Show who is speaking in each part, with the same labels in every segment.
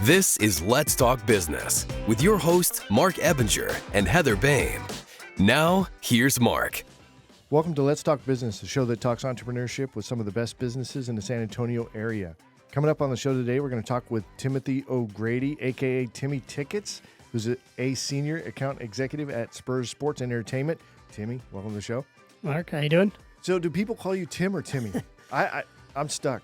Speaker 1: This is Let's Talk Business with your hosts, Marc Ebinger and Heather Boehme. Now, here's Marc.
Speaker 2: Welcome to Let's Talk Business, a show that talks entrepreneurship with some of the best businesses in the San Antonio area. Coming up on the show today, we're going to talk with Timothy O'Grady, a.k.a. Timmy Tickets, who's a senior account executive at Spurs Sports and Entertainment. Timmy, welcome to the show.
Speaker 3: Mark, how you doing?
Speaker 2: So do people call you Tim or Timmy? I'm stuck.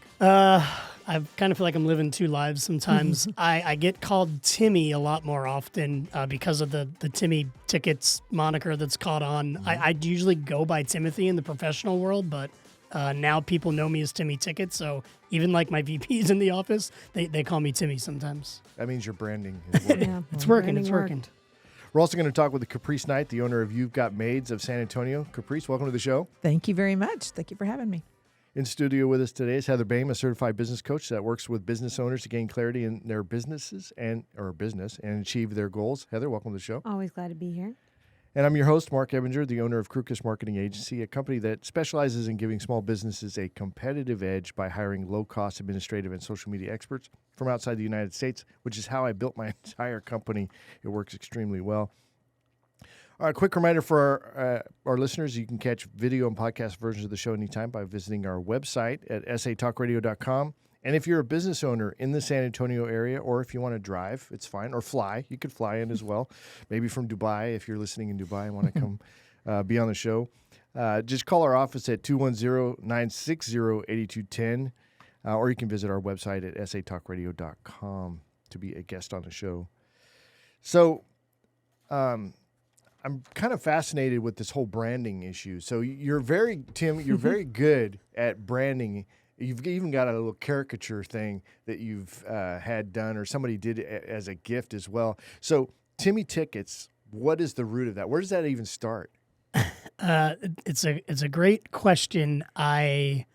Speaker 3: I kind of feel like I'm living two lives sometimes. I get called Timmy a lot more often because of the Timmy Tickets moniker that's caught on. I usually go by Timothy in the professional world, but now people know me as Timmy Tickets. So even like my VPs in the office, they call me Timmy sometimes.
Speaker 2: That means your branding is working.
Speaker 4: Yeah,
Speaker 3: It's working.
Speaker 4: branding
Speaker 3: It's working.
Speaker 4: worked.
Speaker 2: We're also going to talk with Caprice Knight, the owner of You've Got Maids of San Antonio. Caprice, welcome to the show.
Speaker 4: Thank you very much. Thank you for having me.
Speaker 2: In studio with us today is Heather Boehme, a certified business coach that works with business owners to gain clarity in their businesses and achieve their goals. Heather, welcome to the show.
Speaker 5: Always glad to be here.
Speaker 2: And I'm your host, Marc Ebinger, the owner of Crükus Marketing Agency, a company that specializes in giving small businesses a competitive edge by hiring low-cost administrative and social media experts from outside the United States, which is how I built my entire company. It works extremely well. All right, quick reminder for our listeners, you can catch video and podcast versions of the show anytime by visiting our website at satalkradio.com. And if you're a business owner in the San Antonio area, or if you want to drive, it's fine, or fly. You could fly in as well, maybe from Dubai if you're listening in Dubai and want to come be on the show. Just call our office at 210-960-8210, or you can visit our website at satalkradio.com to be a guest on the show. So, I'm kind of fascinated with this whole branding issue. So you're very good at branding. You've even got a little caricature thing that you've had done, or somebody did as a gift as well. So Timmy Tickets, what is the root of that? Where does that even start?
Speaker 3: It's a great question. I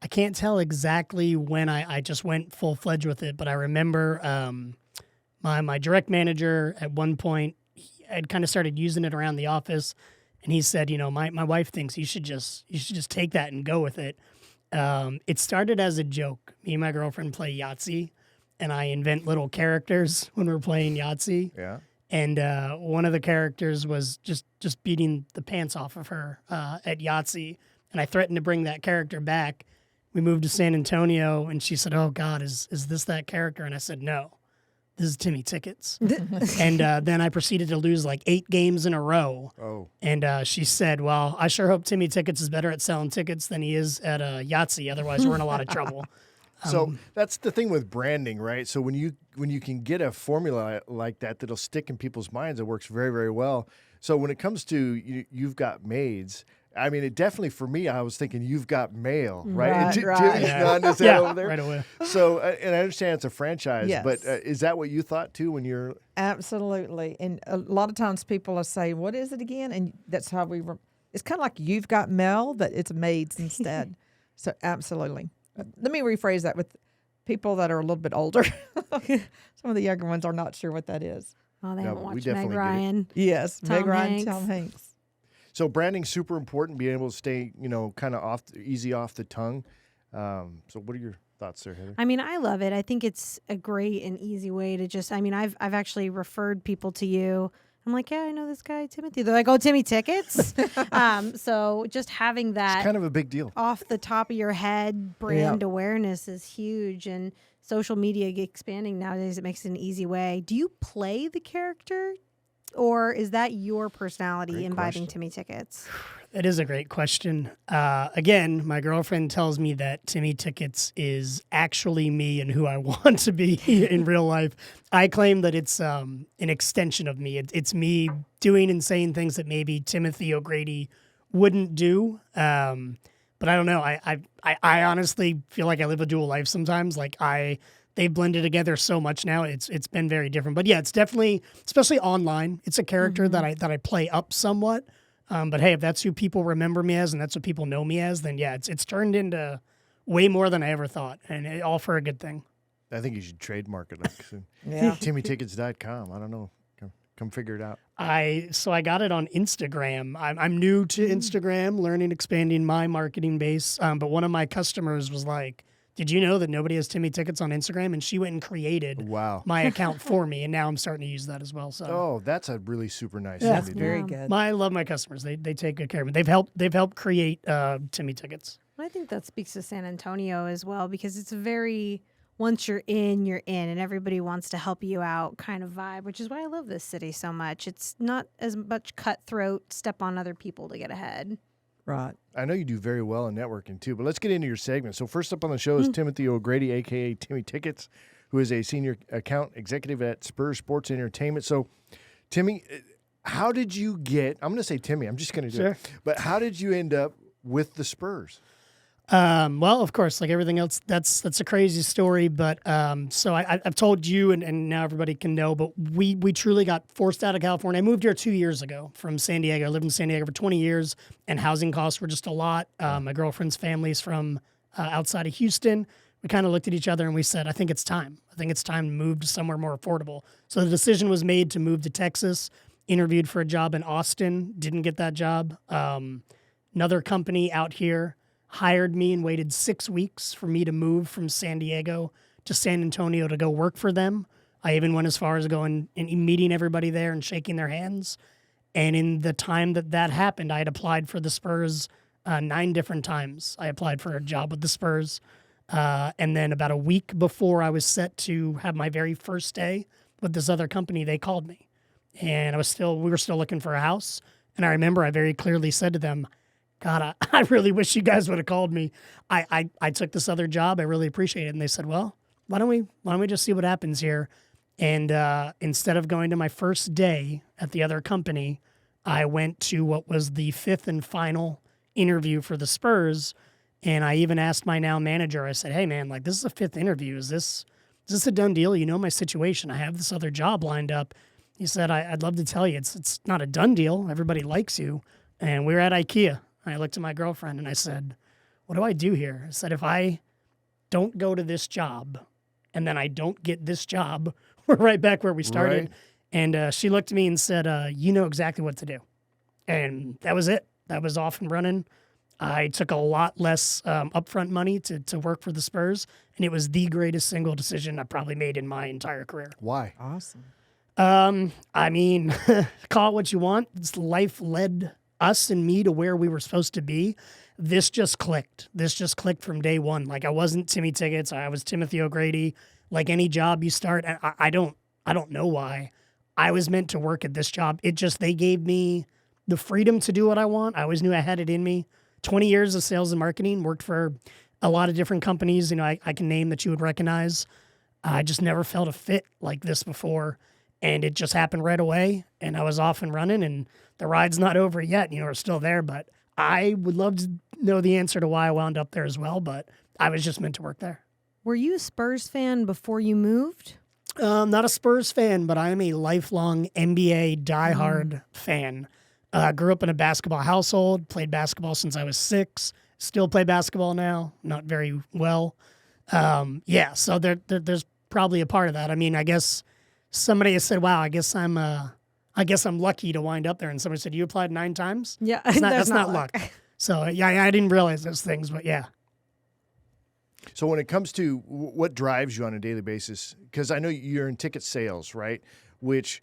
Speaker 3: can't tell exactly when I just went full-fledged with it, but I remember my direct manager at one point, I'd kind of started using it around the office, and he said, my wife thinks you should just take that and go with it. It started as a joke. Me and my girlfriend play Yahtzee, and I invent little characters when we're playing Yahtzee.
Speaker 2: Yeah.
Speaker 3: And one of the characters was just beating the pants off of her at Yahtzee, and I threatened to bring that character back. We moved to San Antonio, and she said, "Oh God, is this that character?" And I said, "No. This is Timmy Tickets." And then I proceeded to lose like 8 games in a row.
Speaker 2: Oh.
Speaker 3: And she said, "Well, I sure hope Timmy Tickets is better at selling tickets than he is at Yahtzee. Otherwise, we're in a lot of trouble."
Speaker 2: So that's the thing with branding, right? So when you can get a formula like that that'll stick in people's minds, it works very, very well. So when it comes to You've Got Maids, I mean, it definitely, for me, I was thinking You've Got Mail, right?
Speaker 4: Right, right.
Speaker 2: Timmy's nodding his head over there.
Speaker 3: Right away.
Speaker 2: So, and I understand it's a franchise,
Speaker 4: Yes.
Speaker 2: but is that what you thought too when you're...
Speaker 4: Absolutely. And a lot of times people will say, what is it again? And that's how it's kind of like You've Got Mail, but it's maids instead. So absolutely. Let me rephrase that with people that are a little bit older. Some of the younger ones are not sure what that is.
Speaker 5: Oh, they
Speaker 2: No,
Speaker 5: haven't
Speaker 2: we
Speaker 5: watched
Speaker 2: definitely
Speaker 5: Meg
Speaker 2: get it.
Speaker 5: Ryan.
Speaker 4: Yes.
Speaker 5: Tom
Speaker 4: Meg Ryan,
Speaker 5: Hanks.
Speaker 4: Tom Hanks.
Speaker 2: So branding's super important, being able to stay, kind of easy off the tongue. So what are your thoughts there, Heather?
Speaker 5: I mean, I love it. I think it's a great and easy way to just, I've actually referred people to you. I'm like, yeah, I know this guy, Timothy. They're like, oh, Timmy Tickets. So just having that
Speaker 2: It's kind of a big deal.
Speaker 5: off the top of your head brand awareness is huge. And social media expanding nowadays, it makes it an easy way. Do you play the character? Or is that your personality
Speaker 2: Great
Speaker 5: imbibing
Speaker 2: question.
Speaker 5: Timmy Tickets?
Speaker 3: That is a great question. Again, my girlfriend tells me that Timmy Tickets is actually me and who I want to be in real life. I claim that it's an extension of me. It's me doing and saying things that maybe Timothy O'Grady wouldn't do. But I don't know. I honestly feel like I live a dual life sometimes. Like they've blended together so much now. It's been very different. But yeah, it's definitely, especially online, it's a character that I play up somewhat. But hey, if that's who people remember me as and that's what people know me as, then yeah, it's turned into way more than I ever thought, and all for a good thing.
Speaker 2: I think you should trademark it like soon.
Speaker 4: Yeah.
Speaker 2: TimmyTickets.com. I don't know. Come figure it out.
Speaker 3: So I got it on Instagram. I'm new to Instagram, learning, expanding my marketing base. But one of my customers was like, did you know that nobody has Timmy Tickets on Instagram? And she went and created my account for me, and now I'm starting to use that as well. So
Speaker 2: Oh, that's a really super nice.
Speaker 3: Yeah.
Speaker 2: thing to do.
Speaker 4: Very
Speaker 5: Yeah.
Speaker 4: good.
Speaker 3: I love my customers. They take good care of me. They've helped create Timmy Tickets.
Speaker 5: I think that speaks to San Antonio as well, because it's a very, once you're in, and everybody wants to help you out kind of vibe, which is why I love this city so much. It's not as much cutthroat, step on other people to get ahead.
Speaker 4: Right.
Speaker 2: I know you do very well in networking too, but let's get into your segment. So first up on the show is Timothy O'Grady, a.k.a. Timmy Tickets, who is a senior account executive at Spurs Sports Entertainment. So, Timmy, how did you get, I'm going to say Timmy, I'm just going to do it, but how did you end up with the Spurs?
Speaker 3: Well, of course, like everything else, that's a crazy story. But so I've told you, and now everybody can know. But we truly got forced out of California. I moved here 2 years ago from San Diego. I lived in San Diego for 20 years, and housing costs were just a lot. My girlfriend's family's from outside of Houston. We kind of looked at each other and we said, I think it's time. I think it's time to move to somewhere more affordable. So the decision was made to move to Texas. Interviewed for a job in Austin. Didn't get that job. Another company out here hired me and waited 6 weeks for me to move from San Diego to San Antonio to go work for them. I even went as far as going and meeting everybody there and shaking their hands. And in the time that happened, I had applied for the Spurs 9 different times. I applied for a job with the Spurs. And then about a week before I was set to have my very first day with this other company, they called me. And we were still looking for a house. And I remember I very clearly said to them, God, I really wish you guys would have called me. I took this other job. I really appreciate it. And they said, well, why don't we just see what happens here? And instead of going to my first day at the other company, I went to what was the 5th and final interview for the Spurs. And I even asked my now manager, I said, hey man, like this is a 5th interview. Is this a done deal? You know my situation. I have this other job lined up. He said, I'd love to tell you it's not a done deal. Everybody likes you. And we were at IKEA. I looked at my girlfriend and I said, what do I do here? I said, if I don't go to this job and then I don't get this job, we're right back where we started.
Speaker 2: Right.
Speaker 3: And she looked at me and said, you know exactly what to do. And that was it. That was off and running. I took a lot less upfront money to work for the Spurs, and it was the greatest single decision I probably made in my entire career.
Speaker 2: Why?
Speaker 4: Awesome.
Speaker 3: I mean, call it what you want. It's life led us and me to where we were supposed to be. This just clicked. This just clicked from day one. Like I wasn't Timmy Tickets. I was Timothy O'Grady. Like any job you start, I don't know why. I was meant to work at this job. They gave me the freedom to do what I want. I always knew I had it in me. 20 years of sales and marketing, worked for a lot of different companies. You know, I can name that you would recognize. I just never felt a fit like this before. And it just happened right away. And I was off and running, and the ride's not over yet. You know, we're still there, but I would love to know the answer to why I wound up there as well. But I was just meant to work there.
Speaker 5: Were you a Spurs fan before you moved?
Speaker 3: Not a Spurs fan, but I am a lifelong NBA diehard fan. Grew up in a basketball household, played basketball since I was 6, still play basketball now, not very well. So there's probably a part of that. I mean, I guess somebody has said, wow, I guess I'm lucky to wind up there. And somebody said, you applied 9 times?
Speaker 5: Yeah,
Speaker 3: That's not luck. So yeah, I didn't realize those things, but yeah.
Speaker 2: So when it comes to what drives you on a daily basis, because I know you're in ticket sales, right? Which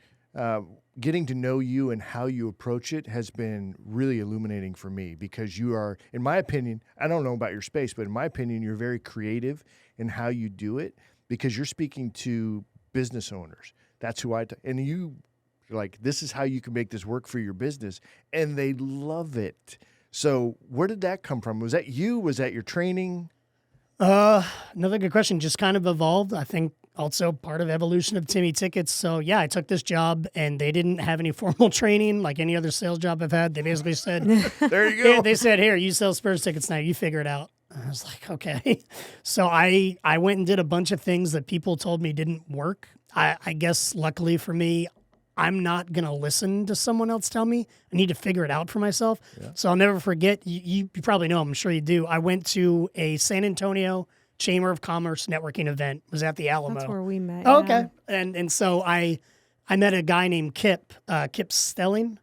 Speaker 2: getting to know you and how you approach it has been really illuminating for me, because you are, in my opinion, I don't know about your space, but in my opinion, you're very creative in how you do it, because you're speaking to business owners. That's who and you're like, this is how you can make this work for your business, and they love it. So where did that come from? Was that you? Was that your training?
Speaker 3: Another good question. Just kind of evolved. I think also part of evolution of Timmy Tickets. So yeah, I took this job and they didn't have any formal training like any other sales job I've had. They basically said,
Speaker 2: there you go.
Speaker 3: They said, here, you sell Spurs tickets now. You figure it out. I was like, okay. So I went and did a bunch of things that people told me didn't work. I guess luckily for me, I'm not going to listen to someone else tell me. I need to figure it out for myself. Yeah. So I'll never forget, you probably know, I'm sure you do. I went to a San Antonio Chamber of Commerce networking event. It was at the Alamo.
Speaker 5: That's where we met.
Speaker 3: Oh, okay. And so I met a guy named Kip Stelling.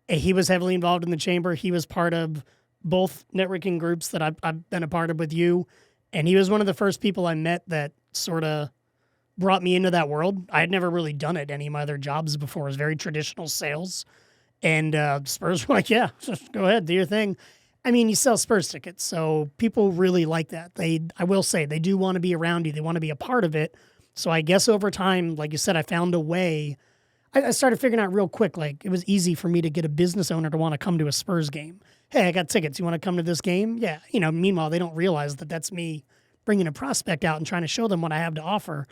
Speaker 3: He was heavily involved in the chamber. He was part of both networking groups that I've been a part of with you, and he was one of the first people I met that sort of brought me into that world. I had never really done it any of my other jobs before. It was very traditional sales. And Spurs were like, yeah, just go ahead, do your thing. I mean, you sell Spurs tickets, so people really like that. I will say, they do want to be around you. They want to be a part of it. So I guess over time, like you said, I found a way. I started figuring out real quick, like it was easy for me to get a business owner to want to come to a Spurs game. Hey, I got tickets. You want to come to this game? Yeah. Meanwhile, they don't realize that that's me bringing a prospect out and trying to show them what I have to offer.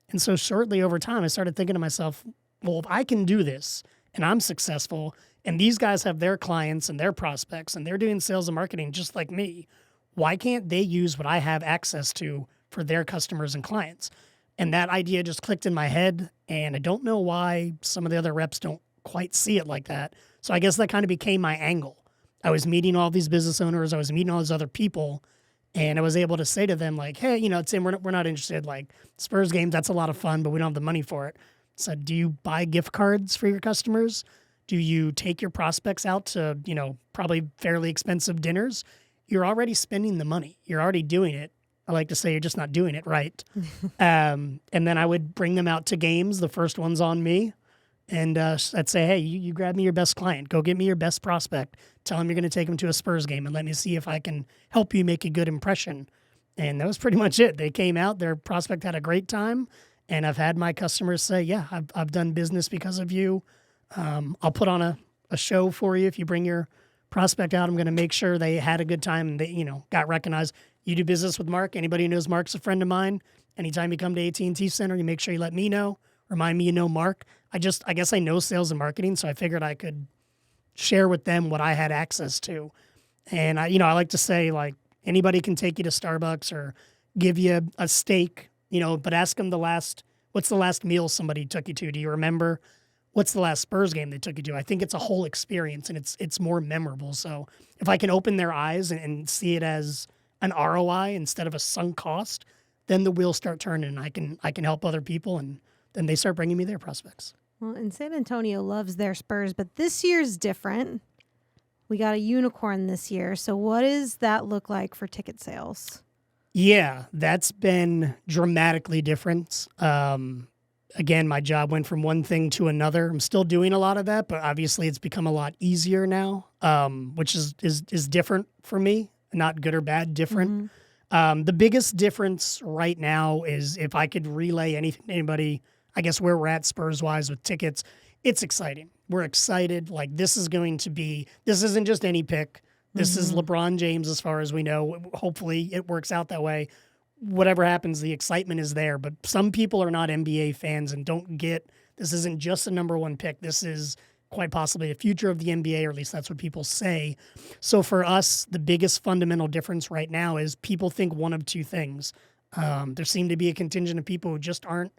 Speaker 3: And so shortly over time, I started thinking to myself, well, if I can do this and I'm successful and these guys have their clients and their prospects and they're doing sales and marketing just like me, why can't they use what I have access to for their customers and clients? And that idea just clicked in my head, and I don't know why some of the other reps don't quite see it like that. So I guess that kind of became my angle. I was meeting all these business owners. I was meeting all these other people, and I was able to say to them, like, hey, Tim, we're not interested. Like, Spurs games, that's a lot of fun, but we don't have the money for it. So do you buy gift cards for your customers? Do you take your prospects out to, probably fairly expensive dinners? You're already spending the money. You're already doing it. I like to say you're just not doing it right. And then I would bring them out to games. The first one's on me. And I'd say, hey, you grab me your best client. Go get me your best prospect. Tell them you're going to take them to a Spurs game and let me see if I can help you make a good impression. And that was pretty much it. They came out. Their prospect had a great time. And I've had my customers say, yeah, I've done business because of you. I'll put on a show for you. If you bring your prospect out, I'm going to make sure they had a good time and they, got recognized. You do business with Marc. Anybody who knows Marc's a friend of mine. Anytime you come to AT&T Center, you make sure you let me know. Remind me you know Marc. I guess I know sales and marketing, so I figured I could share with them what I had access to. And I like to say, like, anybody can take you to Starbucks or give you a steak, but ask them what's the last meal somebody took you to? Do you remember? What's the last Spurs game they took you to? I think it's a whole experience and it's more memorable. So if I can open their eyes and see it as an ROI instead of a sunk cost, then the wheels start turning and I can help other people, and then they start bringing me their prospects.
Speaker 5: Well, and San Antonio loves their Spurs, but this year's different. We got a unicorn this year. So what does that look like for ticket sales?
Speaker 3: Yeah, that's been dramatically different. Again, my job went from one thing to another. I'm still doing a lot of that, but obviously it's become a lot easier now, which is different for me. Not good or bad, different. Mm-hmm. The biggest difference right now is if I could relay anything to anybody, I guess where we're at Spurs-wise with tickets, it's exciting. We're excited. Like, this isn't just any pick. This is LeBron James as far as we know. Hopefully it works out that way. Whatever happens, the excitement is there. But some people are not NBA fans and don't get, this isn't just a number one pick. This is quite possibly the future of the NBA, or at least that's what people say. So for us, the biggest fundamental difference right now is people think one of two things. There seem to be a contingent of people who just aren't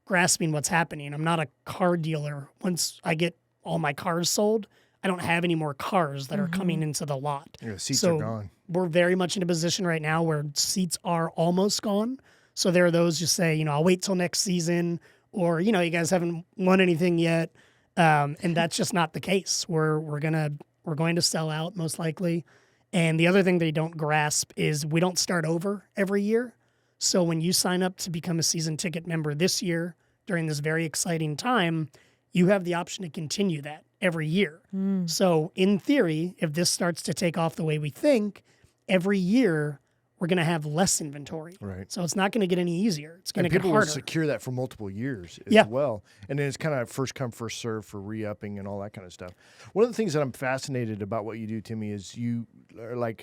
Speaker 3: grasping what's happening. I'm not a car dealer. Once I get all my cars sold, I don't have any more cars that are coming into the lot.
Speaker 2: Yeah, seats are gone.
Speaker 3: We're very much in a position right now where seats are almost gone. So there are those who say, I'll wait till next season, or, you guys haven't won anything yet. And that's just not the case. We're going to sell out most likely. And the other thing they don't grasp is we don't start over every year. So when you sign up to become a season ticket member this year during this very exciting time, you have the option to continue that every year. So in theory, if this starts to take off the way we think, every year we're going to have less inventory.
Speaker 2: Right.
Speaker 3: So it's not going to get any easier. It's going to get harder.
Speaker 2: People will secure that for multiple years as well. And then it's kind of first come, first serve for re-upping and all that kind of stuff. One of the things that I'm fascinated about what you do, Timmy, is you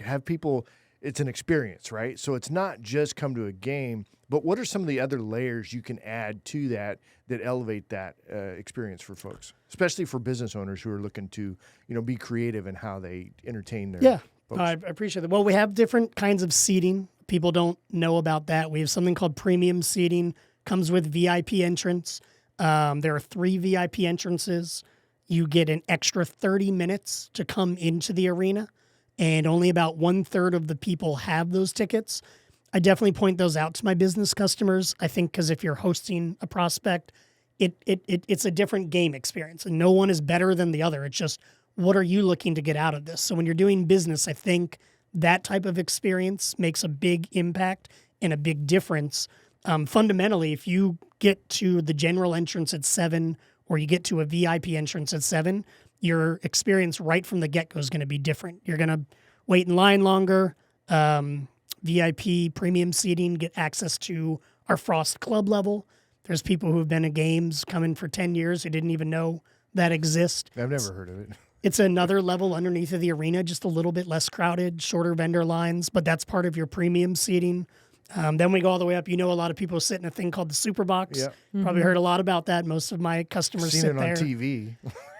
Speaker 2: have people, it's an experience, right? So it's not just come to a game, but what are some of the other layers you can add to that elevate that experience for folks, especially for business owners who are looking to, be creative in how they entertain their folks?
Speaker 3: I appreciate that. Well, we have different kinds of seating. People don't know about that. We have something called premium seating, comes with VIP entrance. There are 3 VIP entrances. You get an extra 30 minutes to come into the arena, and only about 1/3 of the people have those tickets. I definitely point those out to my business customers. I think because if you're hosting a prospect, it's a different game experience, and no one is better than the other. It's just what are you looking to get out of this? So when you're doing business, I think that type of experience makes a big impact and a big difference. Fundamentally, if you get to the general entrance at 7 or you get to a VIP entrance at 7, your experience right from the get-go is going to be different. You're going to wait in line longer, VIP premium seating, get access to our Frost Club level. There's people who have been at games coming for 10 years who didn't even know that exist.
Speaker 2: I've never heard of it.
Speaker 3: It's another level underneath of the arena, just a little bit less crowded, shorter vendor lines, but that's part of your premium seating. Then we go all the way up. You know, a lot of people sit in a thing called the Super Box.
Speaker 2: Yep.
Speaker 3: Probably heard a lot about that. Most of my customers
Speaker 2: Seen
Speaker 3: sit
Speaker 2: it
Speaker 3: there.
Speaker 2: on TV.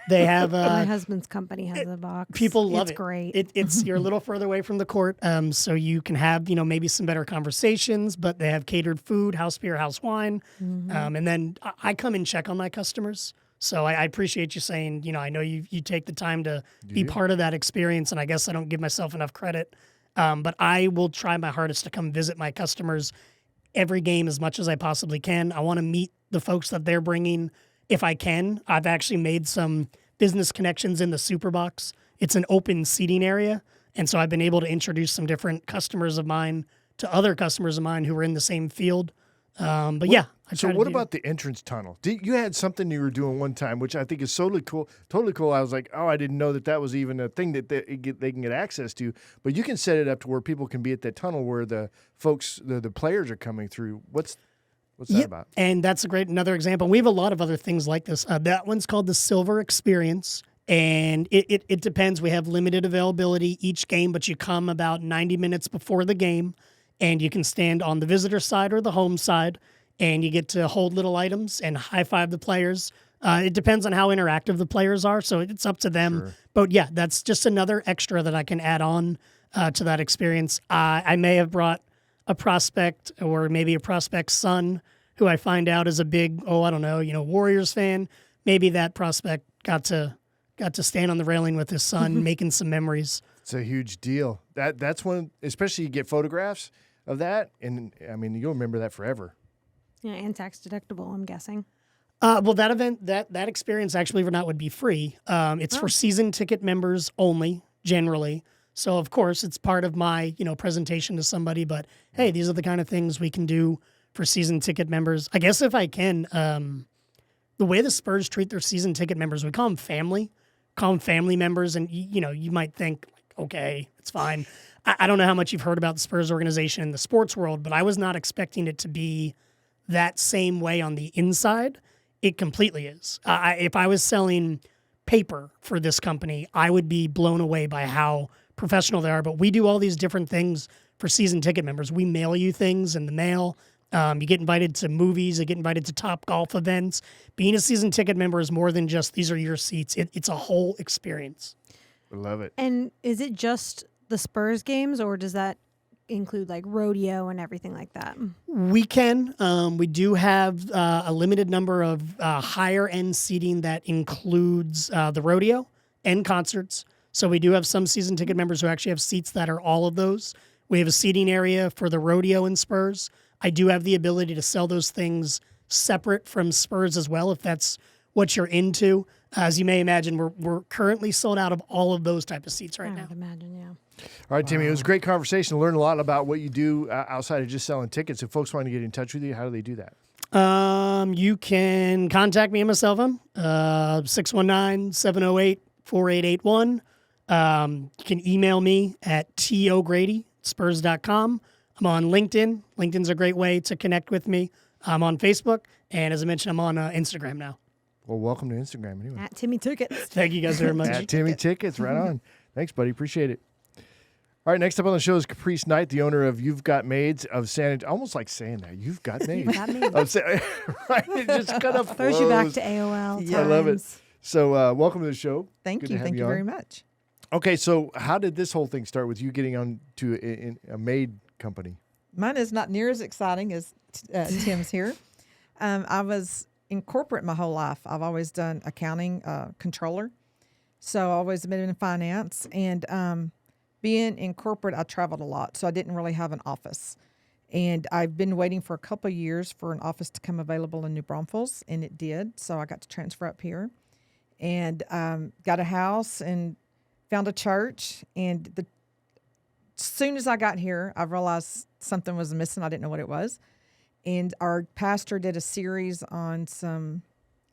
Speaker 3: They have
Speaker 5: My husband's company has a box.
Speaker 3: people love
Speaker 5: it's
Speaker 3: it.
Speaker 5: Great.
Speaker 3: It's you're a little further away from the court, so you can have maybe some better conversations. But they have catered food, house beer, house wine, and then I come and check on my customers. So I appreciate you saying, I know you take the time to be part of that experience, and I guess I don't give myself enough credit. But I will try my hardest to come visit my customers every game as much as I possibly can. I want to meet the folks that they're bringing if I can. I've actually made some business connections in the Super Box. It's an open seating area, and so I've been able to introduce some different customers of mine to other customers of mine who are in the same field. But yeah.
Speaker 2: So what about the entrance tunnel? You had something you were doing one time, which I think is totally cool. Totally cool. I was like, oh, I didn't know that was even a thing that they can get access to. But you can set it up to where people can be at that tunnel where the folks, the players are coming through. What's that about?
Speaker 3: And that's another example. We have a lot of other things like this. That one's called the Silver Experience. And it depends. We have limited availability each game, but you come about 90 minutes before the game, and you can stand on the visitor side or the home side, and you get to hold little items and high-five the players. It depends on how interactive the players are, so it's up to them. Sure. But yeah, that's just another extra that I can add on to that experience. I may have brought a prospect or maybe a prospect's son who I find out is a big, Warriors fan. Maybe that prospect got to stand on the railing with his son, making some memories.
Speaker 2: It's a huge deal. That's when, especially you get photographs of that, and I mean, you'll remember that forever.
Speaker 5: Yeah, and tax deductible, I'm guessing.
Speaker 3: Well, that event, that experience, actually, or not, would be free. It's for season ticket members only, generally. So, of course, it's part of my, presentation to somebody. But hey, these are the kind of things we can do for season ticket members. I guess if I can, the way the Spurs treat their season ticket members, we call them family members. And, you might think, okay, it's fine. I don't know how much you've heard about the Spurs organization in the sports world, but I was not expecting it to be that same way on the inside. It completely is. If I was selling paper for this company, I would be blown away by how professional they are. But we do all these different things for season ticket members. We mail you things in the mail. You get invited to movies. You get invited to top golf events. Being a season ticket member is more than just these are your seats. It's a whole experience.
Speaker 2: I love it.
Speaker 5: And is it just the Spurs games, or does that include like rodeo and everything like that?
Speaker 3: We can. We do have a limited number of higher end seating that includes the rodeo and concerts. So we do have some season ticket members who actually have seats that are all of those. We have a seating area for the rodeo and Spurs. I do have the ability to sell those things separate from Spurs as well, if that's what you're into. As you may imagine, we're currently sold out of all of those type of seats right now.
Speaker 5: I would imagine, yeah.
Speaker 2: All right, Timmy, it was a great conversation. Learn a lot about what you do outside of just selling tickets. If folks want to get in touch with you, how do they do that?
Speaker 3: You can contact me on my cell phone, 619-708-4881. You can email me at togrady@spurs.com. I'm on LinkedIn. LinkedIn's a great way to connect with me. I'm on Facebook, and as I mentioned, I'm on Instagram now.
Speaker 2: Well, welcome to Instagram anyway.
Speaker 5: At Timmy Tickets.
Speaker 3: Thank you guys very much.
Speaker 2: At Timmy Tickets, right on. Thanks, buddy. Appreciate it. All right, next up on the show is Caprice Knight, the owner of You've Got Maids of San. Almost like saying that. You've Got Maids.
Speaker 5: You've got maids.
Speaker 2: Right? It just kind of
Speaker 5: Throws you back to AOL.
Speaker 4: Yeah.
Speaker 2: I love it. So welcome to the show.
Speaker 4: Thank
Speaker 2: Good
Speaker 4: you.
Speaker 2: to have
Speaker 4: Thank you
Speaker 2: on.
Speaker 4: very much.
Speaker 2: Okay, so how did this whole thing start with you getting on to a maid company?
Speaker 4: Mine is not near as exciting as Tim's here. I was in corporate my whole life. I've always done accounting, controller. So I've always been in finance. And being in corporate, I traveled a lot. So I didn't really have an office. And I've been waiting for a couple of years for an office to come available in New Braunfels, and it did. So I got to transfer up here. and got a house and found a church. And as soon as I got here, I realized something was missing. I didn't know what it was. And our pastor did a series on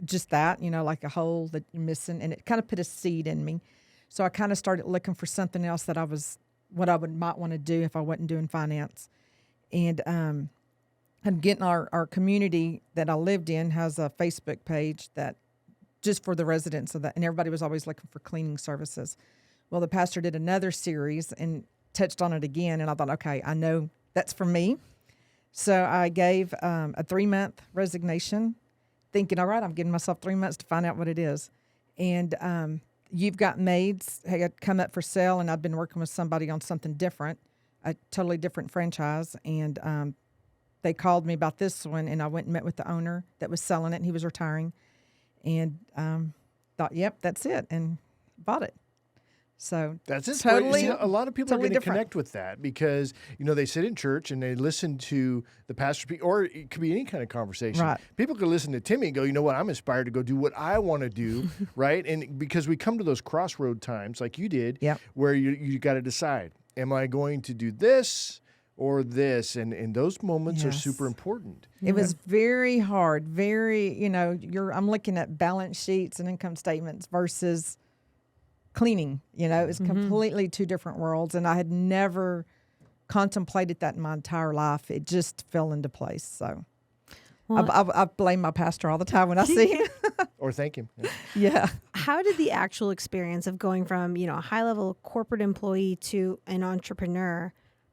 Speaker 4: just that, like a hole that you're missing. And it kind of put a seed in me. So I kind of started looking for something else that might want to do if I wasn't doing finance. And I'm getting our community that I lived in has a Facebook page that just for the residents of that. And everybody was always looking for cleaning services. Well, the pastor did another series and touched on it again. And I thought, okay, I know that's for me. So I gave a 3-month resignation, thinking, all right, I'm giving myself 3 months to find out what it is. And You've Got Maids had come up for sale, and I'd been working with somebody on something different, a totally different franchise. And they called me about this one, and I went and met with the owner that was selling it, and he was retiring. And thought, yep, that's it, and bought it. So
Speaker 2: that's it.
Speaker 4: Totally,
Speaker 2: a lot of people
Speaker 4: totally
Speaker 2: are going to
Speaker 4: different.
Speaker 2: connect with that because they sit in church and they listen to the pastor, or it could be any kind of conversation.
Speaker 4: Right.
Speaker 2: People could listen to Timmy and go, you know what, I'm inspired to go do what I want to do, right? And because we come to those crossroad times, like you did,
Speaker 4: Yep.
Speaker 2: where you got to decide, am I going to do this or this? And those moments are
Speaker 4: Yes.
Speaker 2: super important.
Speaker 4: It was very hard. Very, I'm looking at balance sheets and income statements versus cleaning. It was completely two different worlds, and I had never contemplated that in my entire life. It just fell into place. So I blame my pastor all the time when I see him.
Speaker 2: Or thank him. Yeah.
Speaker 4: Yeah.
Speaker 5: How did the actual experience of going from, a high-level corporate employee to an entrepreneur,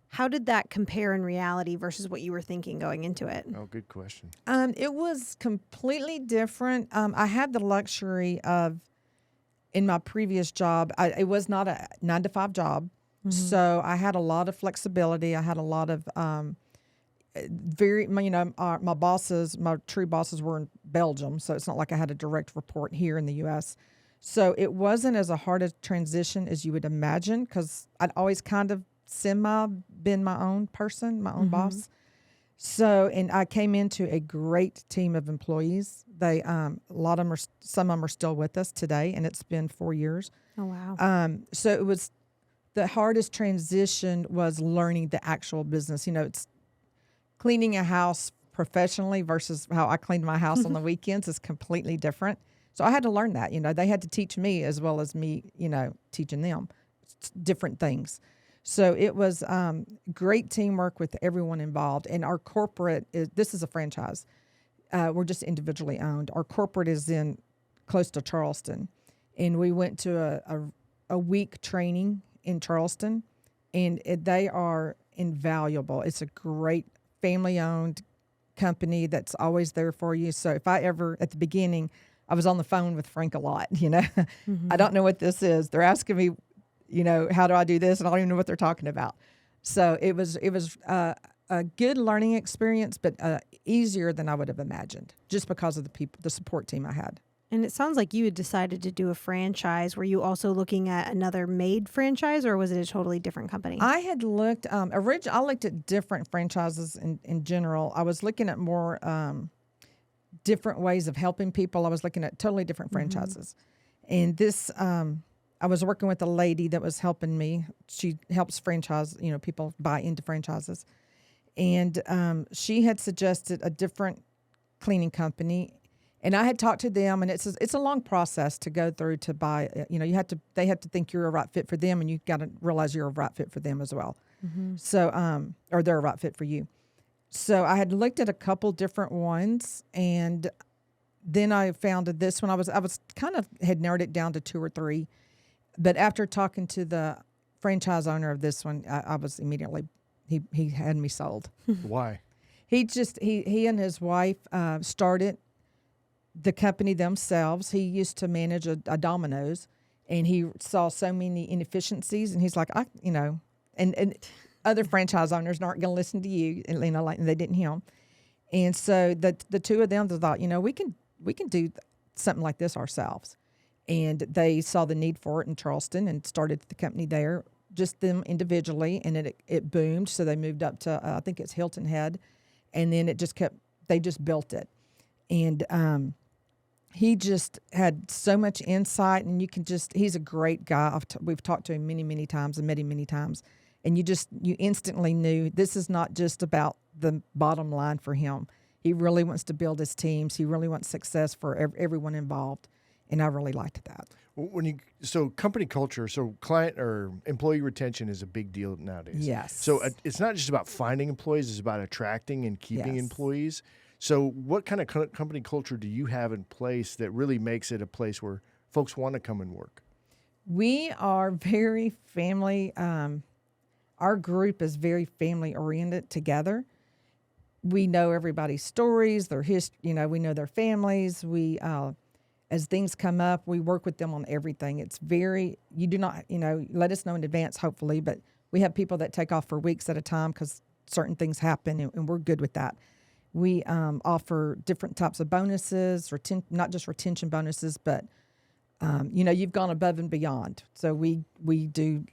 Speaker 5: how did that compare in reality versus what you were thinking going into it?
Speaker 2: Oh, good question.
Speaker 4: It was completely different. I had the luxury of, in my previous job, it was not a 9-to-5 job. Mm-hmm. So I had a lot of flexibility. I had a lot of my bosses, my true bosses were in Belgium. So it's not like I had a direct report here in the U.S. So it wasn't as hard a transition as you would imagine, because I'd always kind of been my own person, my own boss. So, and I came into a great team of employees. They, some of them are still with us today, and it's been 4 years.
Speaker 5: Oh, wow.
Speaker 4: So it was, the hardest transition was learning the actual business. It's cleaning a house professionally versus how I cleaned my house on the weekends is completely different. So I had to learn that. They had to teach me as well as me, teaching them different things. So it was great teamwork with everyone involved. And our corporate this is a franchise. We're just individually owned. Our corporate is in close to Charleston. And we went to a week training in Charleston, and they are invaluable. It's a great family-owned company that's always there for you. So if I ever, at the beginning, I was on the phone with Frank a lot, I don't know what this is. They're asking me, how do I do this? And I don't even know what they're talking about. So it was a good learning experience, but easier than I would have imagined, just because of the support team I had.
Speaker 5: And it sounds like you had decided to do a franchise. Were you also looking at another maid franchise, or was it a totally different company?
Speaker 4: I had looked, I looked at different franchises in general. I was looking at more different ways of helping people. I was looking at totally different franchises. And this, I was working with a lady that was helping me. She helps franchise, people buy into franchises. And she had suggested a different cleaning company. And I had talked to them, and it's a long process to go through to buy. They have to think you're a right fit for them, and you got to realize you're a right fit for them as well. So, or they're a right fit for you. So I had looked at a couple different ones, and then I found this one. I was kind of had narrowed it down to 2 or 3, but after talking to the franchise owner of this one, I was immediately he had me sold.
Speaker 2: Why?
Speaker 4: He and his wife started the company themselves. He used to manage a Domino's, and he saw so many inefficiencies, and he's like, and other franchise owners aren't going to listen to you, and they didn't him. And so the two of them thought, we can do something like this ourselves. And they saw the need for it in Charleston and started the company there, just them individually, and it boomed. So they moved up to I think it's Hilton Head, and then they just built it. And he just had so much insight, and he's a great guy. We've talked to him many, many times and met him many times. And you instantly knew this is not just about the bottom line for him. He really wants to build his teams. He really wants success for everyone involved. And I really liked that.
Speaker 2: So company culture, so client or employee retention is a big deal nowadays.
Speaker 4: Yes.
Speaker 2: So it's not just about finding employees, it's about attracting and keeping employees. So what kind of company culture do you have in place that really makes it a place where folks want to come and work?
Speaker 4: We are very family. Our group is very family oriented together. We know everybody's stories, their history. We know their families. We, as things come up, we work with them on everything. It's very. You do not, let us know in advance, hopefully. But we have people that take off for weeks at a time because certain things happen, and we're good with that. We offer different types of bonuses, not just retention bonuses, but you've gone above and beyond. So we do.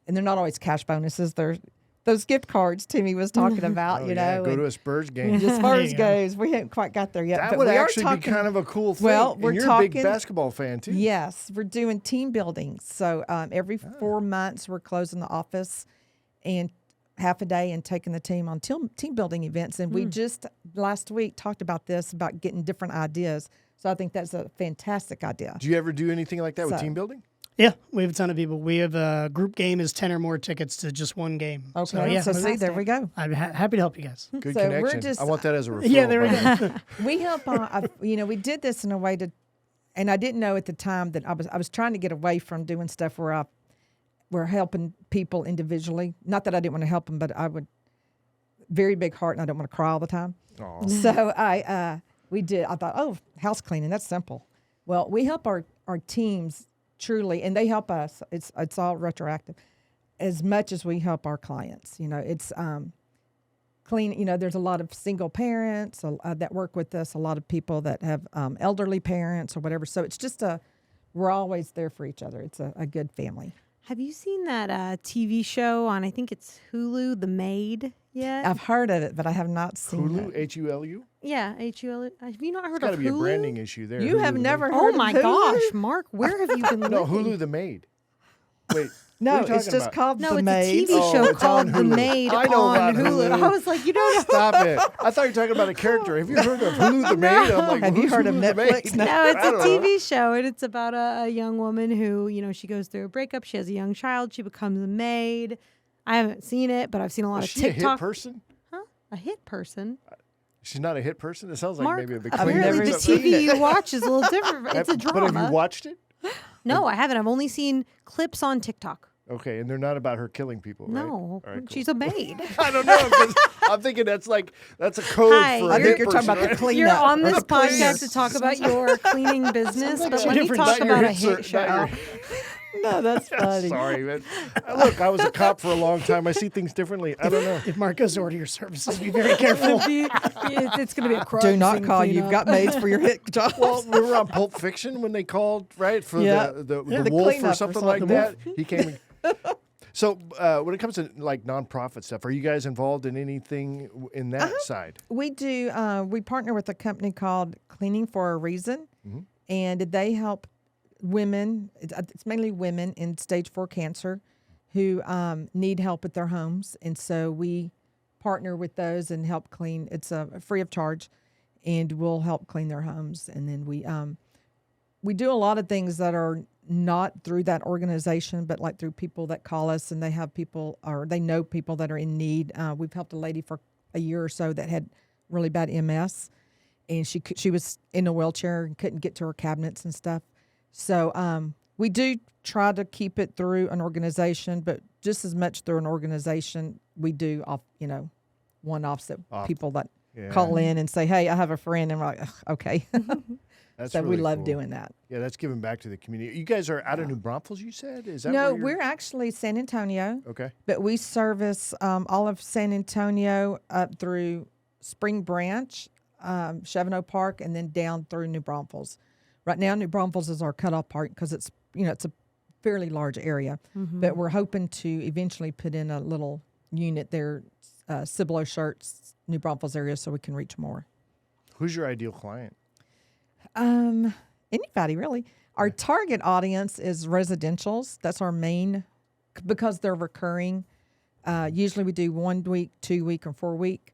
Speaker 4: And they're not always cash bonuses. They're those gift cards Timmy was talking about,
Speaker 2: Go to a Spurs game.
Speaker 4: The Spurs games. We haven't quite got there yet.
Speaker 2: That
Speaker 4: but
Speaker 2: would
Speaker 4: we
Speaker 2: actually
Speaker 4: are
Speaker 2: be kind of a cool thing.
Speaker 4: Well,
Speaker 2: and you're a big basketball fan, too.
Speaker 4: Yes. We're doing team building. So every 4 months, we're closing the office and half a day and taking the team on team building events. And we just last week talked about this, about getting different ideas. So I think that's a fantastic idea.
Speaker 2: Do you ever do anything like that with team building?
Speaker 3: Yeah, we have a ton of people. We have a group game is 10 or more tickets to just one game.
Speaker 4: Okay, so see, there we go.
Speaker 3: I'm happy to help you guys.
Speaker 2: Good
Speaker 4: So we're
Speaker 2: connection.
Speaker 4: just-
Speaker 2: I want that as a referral.
Speaker 3: Yeah, there we go.
Speaker 4: We help. We did this in a way to, and I didn't know at the time that I was trying to get away from doing stuff where we're helping people individually. Not that I didn't want to help them, but I would very big heart, and I don't want to cry all the time.
Speaker 2: Aw.
Speaker 4: So we did. I thought, house cleaning, that's simple. Well, we help our teams truly, and they help us. It's all retroactive, as much as we help our clients. It's clean. There's a lot of single parents that work with us. A lot of people that have elderly parents or whatever. So it's just we're always there for each other. It's a good family.
Speaker 5: Have you seen that TV show on, I think it's Hulu, The Maid, yet?
Speaker 4: I've heard of it, but I have not seen
Speaker 2: Hulu,
Speaker 4: it.
Speaker 2: H-U-L-U?
Speaker 5: Yeah, H-U-L. Have you not heard
Speaker 2: It's got
Speaker 5: of
Speaker 2: to be
Speaker 5: Hulu?
Speaker 2: a branding issue there.
Speaker 4: You
Speaker 2: Hulu
Speaker 4: have
Speaker 2: the
Speaker 4: never
Speaker 2: Maid.
Speaker 4: heard
Speaker 5: Oh
Speaker 4: of
Speaker 5: my
Speaker 4: Hulu?
Speaker 5: gosh, Mark, where have you been
Speaker 2: No,
Speaker 5: living?
Speaker 2: Hulu the Maid. Wait.
Speaker 4: No,
Speaker 2: what are you
Speaker 4: it's
Speaker 2: talking
Speaker 4: just
Speaker 2: about?
Speaker 4: called
Speaker 5: No,
Speaker 4: The
Speaker 5: it's
Speaker 4: Maid.
Speaker 5: a TV show
Speaker 2: it's on
Speaker 5: called The
Speaker 2: Hulu.
Speaker 5: Maid
Speaker 2: I know
Speaker 5: on
Speaker 2: about
Speaker 5: Hulu.
Speaker 2: Hulu.
Speaker 5: I was like, you don't know.
Speaker 2: Stop it. I thought you were talking about a character. Have you heard of Hulu the Maid? I'm like,
Speaker 4: Have you
Speaker 2: who's
Speaker 4: heard of
Speaker 2: Hulu the
Speaker 4: Netflix?
Speaker 2: Maid?
Speaker 5: No, it's
Speaker 2: I
Speaker 5: a
Speaker 2: don't know.
Speaker 5: TV show, and it's about a young woman who, she goes through a breakup. She has a young child. She becomes a maid. I haven't seen it, but I've seen a lot
Speaker 2: Is
Speaker 5: of
Speaker 2: she a
Speaker 5: TikTok.
Speaker 2: hit person?
Speaker 5: Huh? A hit person?
Speaker 2: She's not a hit person? It sounds like
Speaker 5: Mark,
Speaker 2: maybe a big
Speaker 5: apparently
Speaker 4: never
Speaker 5: the
Speaker 4: seen
Speaker 5: TV
Speaker 4: it.
Speaker 5: you watch is a little different. It's a
Speaker 2: But have
Speaker 5: drama.
Speaker 2: you watched it?
Speaker 5: No, I haven't. I've only seen clips on TikTok.
Speaker 2: Okay, and they're not about her killing people, right?
Speaker 5: No,
Speaker 2: All right, cool.
Speaker 5: she's a maid.
Speaker 2: I don't know, because I'm thinking that's a code
Speaker 5: Hi,
Speaker 2: for a
Speaker 4: I
Speaker 2: hit
Speaker 4: think you're talking
Speaker 2: person,
Speaker 4: about the
Speaker 2: right?
Speaker 4: cleanup.
Speaker 5: You're on
Speaker 4: or
Speaker 5: this
Speaker 4: the cleaner.
Speaker 5: podcast to talk about your cleaning business, but
Speaker 2: Two
Speaker 5: let me
Speaker 2: different-
Speaker 5: talk
Speaker 2: not your
Speaker 5: about a
Speaker 2: hit ser-
Speaker 5: hit show.
Speaker 2: not your-
Speaker 4: No, that's funny.
Speaker 2: Sorry, man. Look, I was a cop for a long time. I see things differently. I don't know.
Speaker 3: If Mark goes to order your services, be very careful.
Speaker 5: It's going to be a crime
Speaker 4: Do not
Speaker 5: scene
Speaker 4: call. You've
Speaker 5: cleanup.
Speaker 4: got maids for your hit jobs.
Speaker 2: Well, we were on Pulp Fiction when they called, right, for
Speaker 4: Yeah.
Speaker 2: the
Speaker 4: The
Speaker 2: wolf
Speaker 4: cleanup
Speaker 2: or
Speaker 4: or
Speaker 2: something like
Speaker 4: something.
Speaker 2: that. He came. So when it comes to like nonprofit stuff, are you guys involved in anything in that side?
Speaker 4: We do. We partner with a company called Cleaning for a Reason, and they help women. It's mainly women in stage 4 cancer who need help with their homes, and so we partner with those and help clean. It's free of charge, and we'll help clean their homes. And then we do a lot of things that are not through that organization, but like through people that call us and they have people or they know people that are in need. We've helped a lady for a year or so that had really bad MS, and she was in a wheelchair and couldn't get to her cabinets and stuff. So we do try to keep it through an organization, but just as much through an organization, we do one-offs that people that call in and say, "Hey, I have a friend," and we're like, "Ugh, "Okay."
Speaker 2: That's
Speaker 4: So
Speaker 2: really
Speaker 4: we love
Speaker 2: cool.
Speaker 4: doing that.
Speaker 2: Yeah, that's giving back to the community. You guys are out of New Braunfels, you said? Is that
Speaker 4: No,
Speaker 2: where you're-
Speaker 4: we're actually San Antonio.
Speaker 2: Okay.
Speaker 4: But we service all of San Antonio up through Spring Branch, Chevano Park, and then down through New Braunfels. Right now, New Braunfels is our cutoff part because it's a fairly large area. But we're hoping to eventually put in a little unit there, Cibolo Shirts, New Braunfels area, so we can reach more.
Speaker 2: Who's your ideal client?
Speaker 4: Anybody really. Our target audience is residentials. That's our main, because they're recurring. Usually we do 1 week, 2 week, or 4 week.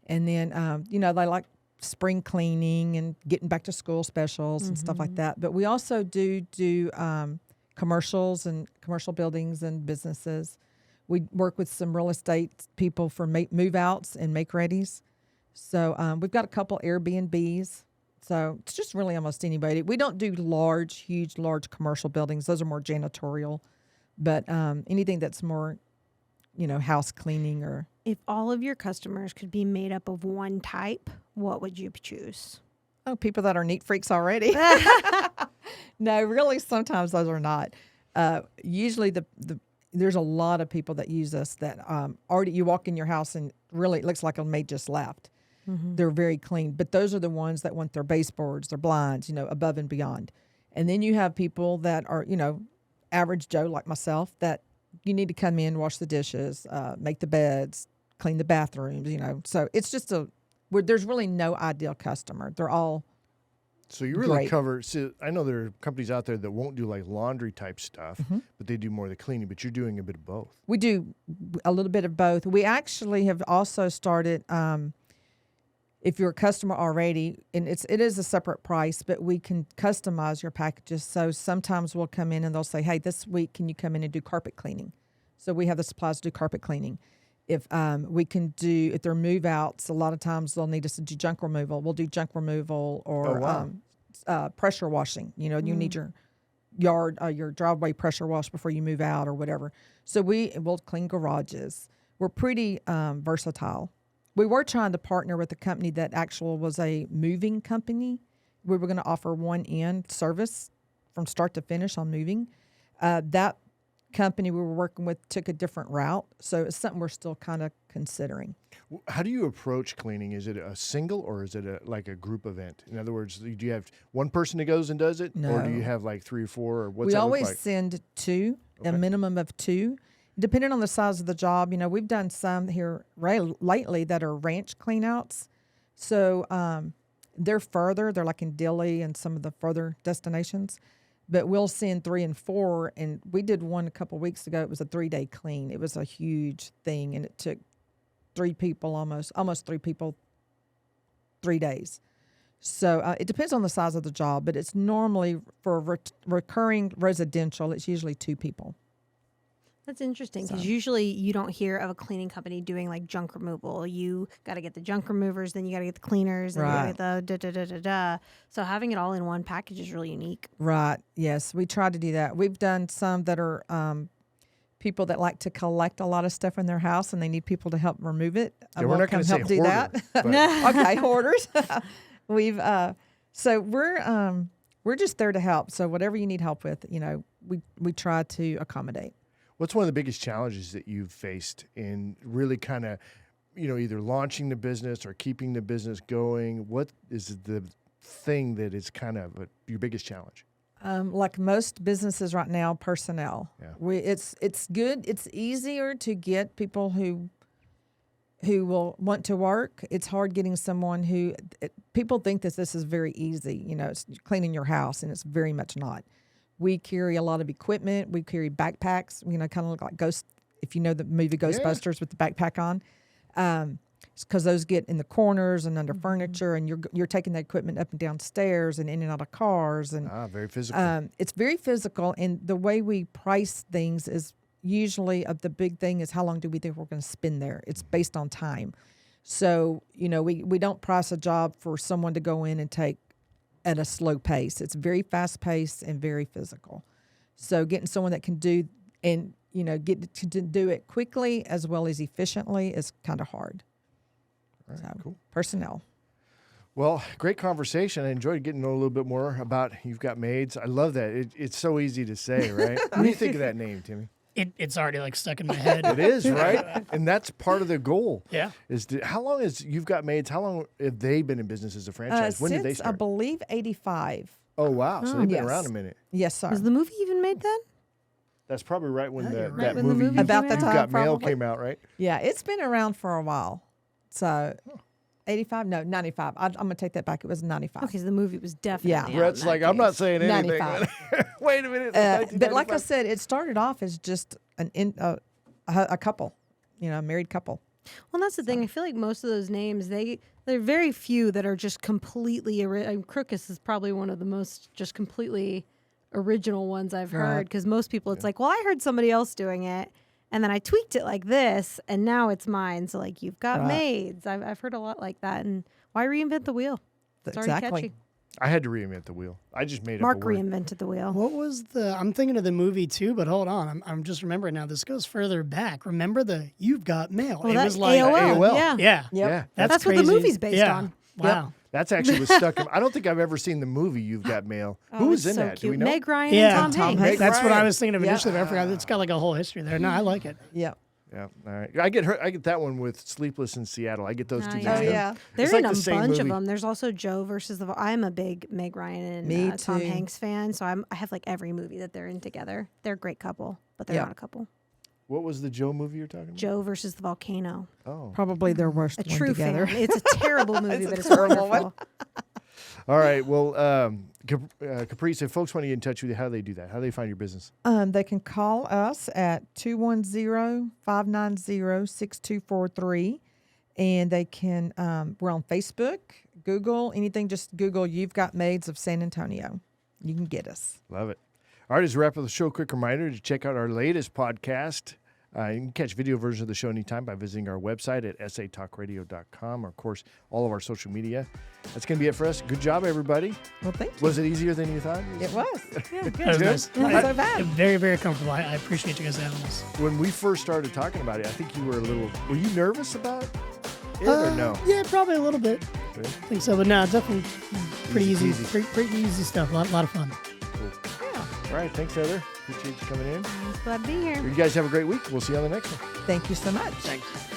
Speaker 4: And then, they like spring cleaning and getting back to school specials and stuff like that. But we also do commercials and commercial buildings and businesses. We work with some real estate people for move outs and make readies. So we've got a couple Airbnbs. So it's just really almost anybody. We don't do large commercial buildings. Those are more janitorial. But anything that's more, house cleaning or.
Speaker 5: If all of your customers could be made up of one type, what would you choose?
Speaker 4: Oh, people that are neat freaks already. No, really, sometimes those are not. Usually there's a lot of people that use us that already, you walk in your house and really it looks like a maid just left. They're very clean. But those are the ones that want their baseboards, their blinds, above and beyond. And then you have people that are, average Joe like myself, that you need to come in, wash the dishes, make the beds, clean the bathrooms, So it's just there's really no ideal customer. They're all
Speaker 2: So you really
Speaker 4: great.
Speaker 2: cover. So I know there are companies out there that won't do like laundry type stuff, but they do more of the cleaning. But you're doing a bit of both.
Speaker 4: We do a little bit of both. We actually have also started, if you're a customer already, and it is a separate price, but we can customize your packages. So sometimes we'll come in and they'll say, hey, this week, can you come in and do carpet cleaning? So we have the supplies to do carpet cleaning. If we can do, if they're move outs, a lot of times they'll need us to do junk removal. We'll do junk removal or pressure washing. You need your yard, your driveway pressure wash before you move out or whatever. So we'll clean garages. We're pretty versatile. We were trying to partner with a company that actually was a moving company. We were going to offer one-end service from start to finish on moving. That company we were working with took a different route, so it's something we're still kind of considering.
Speaker 2: How do you approach cleaning? Is it a single or is it like a group event? In other words, do you have one person that goes and does it,
Speaker 4: No.
Speaker 2: or do you have like 3 or 4? Or what's
Speaker 4: We
Speaker 2: that look
Speaker 4: always
Speaker 2: like?
Speaker 4: send 2, a
Speaker 2: Okay.
Speaker 4: minimum of 2, depending on the size of the job. We've done some here lately that are ranch cleanouts. So they're further. They're like in Dilley and some of the further destinations. But we'll send 3 and 4. And we did one a couple weeks ago. It was a 3-day clean. It was a huge thing. And it took 3 people, almost 3 people, 3 days. So it depends on the size of the job. But it's normally for recurring residential, it's usually 2 people.
Speaker 5: That's interesting because usually you don't hear of a cleaning company doing like junk removal. You got to get the junk removers, then you got to get the cleaners, and you got to get the da-da-da-da-da. So having it all in one package is really unique.
Speaker 4: Right. Yes, we try to do that. We've done some that are people that like to collect a lot of stuff in their house and they need people to help remove it.
Speaker 2: Yeah, we're not going to say
Speaker 4: help do that.
Speaker 2: hoarder,
Speaker 4: Okay, hoarders. So we're just there to help. So whatever you need help with, we try to accommodate.
Speaker 2: What's one of the biggest challenges that you've faced in really kind of, either launching the business or keeping the business going? What is the thing that is kind of your biggest challenge?
Speaker 4: Like most businesses right now, personnel.
Speaker 2: Yeah.
Speaker 4: It's good. It's easier to get people who will want to work. It's hard getting someone people think that this is very easy. It's cleaning your house, and it's very much not. We carry a lot of equipment. We carry backpacks, kind of look like Ghost, if you know the movie Ghostbusters with the backpack on. Because those get in the corners and under furniture, and you're taking the equipment up and down stairs and in and out of cars. And
Speaker 2: very physical.
Speaker 4: it's very physical. And the way we price things is usually the big thing is how long do we think we're going to spend there? It's based on time. So, we don't price a job for someone to go in and take at a slow pace. It's very fast paced and very physical. So getting someone that can do and get to do it quickly as well as efficiently is kind of hard.
Speaker 2: All right, cool.
Speaker 4: Personnel.
Speaker 2: Well, great conversation. I enjoyed getting to know a little bit more about You've Got Maids. I love that. It's so easy to say, right? What do you think of that name, Timmy?
Speaker 3: It's already like stuck in my head.
Speaker 2: It is, right? And that's part of the goal.
Speaker 3: Yeah.
Speaker 2: How long is You've Got Maids? How long have they been in business as a franchise? When did they
Speaker 4: Since,
Speaker 2: start?
Speaker 4: I believe, 85.
Speaker 2: Oh, wow. So they've been
Speaker 4: Yes.
Speaker 2: around a minute.
Speaker 4: Yes, sir.
Speaker 5: Was the movie even made then?
Speaker 2: That's probably right when
Speaker 3: you're
Speaker 2: that
Speaker 3: right.
Speaker 5: When the
Speaker 2: movie
Speaker 5: movie
Speaker 2: You've
Speaker 4: About the
Speaker 2: You've
Speaker 4: time,
Speaker 2: Got Mail
Speaker 4: probably.
Speaker 2: came out, right?
Speaker 4: Yeah, it's been around for a while. So 85? No, 95. I'm going to take that back. It was 95.
Speaker 5: Okay, so the movie was definitely
Speaker 4: Yeah.
Speaker 5: on
Speaker 2: Brett's
Speaker 5: that
Speaker 2: like, I'm not
Speaker 5: case.
Speaker 2: saying anything.
Speaker 4: 95.
Speaker 2: Wait a minute.
Speaker 4: But like I said, it started off as just a couple, a married couple.
Speaker 5: Well, that's the thing. I feel like most of those names, there are very few that are just completely. Crükus is probably one of the most just completely original ones I've heard. Because most people, it's like, well, I heard somebody else doing it, and then I tweaked it like this, and now it's mine. So like, you've got maids. I've heard a lot like that. And why reinvent the wheel? It's already catchy.
Speaker 2: I had to reinvent the wheel. I just made
Speaker 5: Marc
Speaker 2: up a word.
Speaker 5: reinvented the wheel.
Speaker 3: What was I'm thinking of the movie too, but hold on. I'm just remembering now. This goes further back. Remember You've Got Mail?
Speaker 5: Well,
Speaker 3: it
Speaker 5: that
Speaker 3: was like
Speaker 2: AOL.
Speaker 5: Yeah.
Speaker 3: Yeah.
Speaker 2: Yeah.
Speaker 5: That's what the
Speaker 3: crazy.
Speaker 5: movie's based
Speaker 3: Yeah.
Speaker 5: on.
Speaker 3: Wow.
Speaker 2: That's actually was stuck in. I don't think I've ever seen the movie You've Got Mail. Who was in
Speaker 5: so
Speaker 2: that? Do
Speaker 5: cute.
Speaker 2: we know?
Speaker 5: Meg Ryan
Speaker 3: Yeah.
Speaker 5: and
Speaker 4: Tom
Speaker 5: Tom
Speaker 4: Hanks.
Speaker 5: Hanks.
Speaker 3: That's what I
Speaker 2: Right.
Speaker 3: was thinking of initially,
Speaker 2: Yeah.
Speaker 3: but I forgot. It's got like a whole history there. No, I like it.
Speaker 4: Yeah.
Speaker 2: Yeah. All right. I get that one with Sleepless in Seattle. I get those two.
Speaker 5: Oh,
Speaker 2: mixed
Speaker 5: yeah.
Speaker 2: up.
Speaker 4: yeah.
Speaker 5: They're
Speaker 2: It's
Speaker 5: in
Speaker 2: like
Speaker 5: a
Speaker 2: the same
Speaker 5: bunch of
Speaker 2: movie.
Speaker 5: them. There's also Joe versus the. I'm a big Meg Ryan
Speaker 4: Me
Speaker 5: and Tom
Speaker 4: too.
Speaker 5: Hanks fan, so I have like every movie that they're in together. They're a great couple, but they're
Speaker 4: Yeah.
Speaker 5: not a couple.
Speaker 2: What was the Joe movie you're talking about?
Speaker 5: Joe versus the volcano.
Speaker 2: Oh.
Speaker 4: Probably their worst
Speaker 5: A
Speaker 4: one
Speaker 5: true
Speaker 4: together.
Speaker 5: fan. It's a terrible movie, but it's
Speaker 4: terrible
Speaker 5: wonderful.
Speaker 2: All right. Well, Caprice, if folks want to get in touch with you, how do they do that? How do they find your business?
Speaker 4: They can call us at 210-590-6243. And they can, we're on Facebook, Google, anything, just Google You've Got Maids of San Antonio. You can get us.
Speaker 2: Love it. All right, as we wrap up the show, quick reminder to check out our latest podcast. You can catch video versions of the show anytime by visiting our website at satalkradio.com, or, of course, all of our social media. That's going to be it for us. Good job, everybody.
Speaker 4: Well, thank you.
Speaker 2: Was it easier than you thought?
Speaker 4: It was.
Speaker 5: Yeah, good.
Speaker 3: That was nice.
Speaker 4: Not so bad.
Speaker 3: Very, very comfortable. I appreciate you guys having us.
Speaker 2: When we first started talking about it, I think you were were you nervous about it or no?
Speaker 3: Yeah, probably a little bit.
Speaker 2: Really?
Speaker 3: I think so, but no, definitely pretty
Speaker 2: Easy
Speaker 3: easy.
Speaker 2: peasy.
Speaker 3: Pretty easy stuff. A lot of fun.
Speaker 2: All right, thanks, Heather. Appreciate you coming in.
Speaker 5: I'm glad to be here.
Speaker 2: You guys have a great week. We'll see you on the next one.
Speaker 4: Thank you so much.
Speaker 3: Thanks.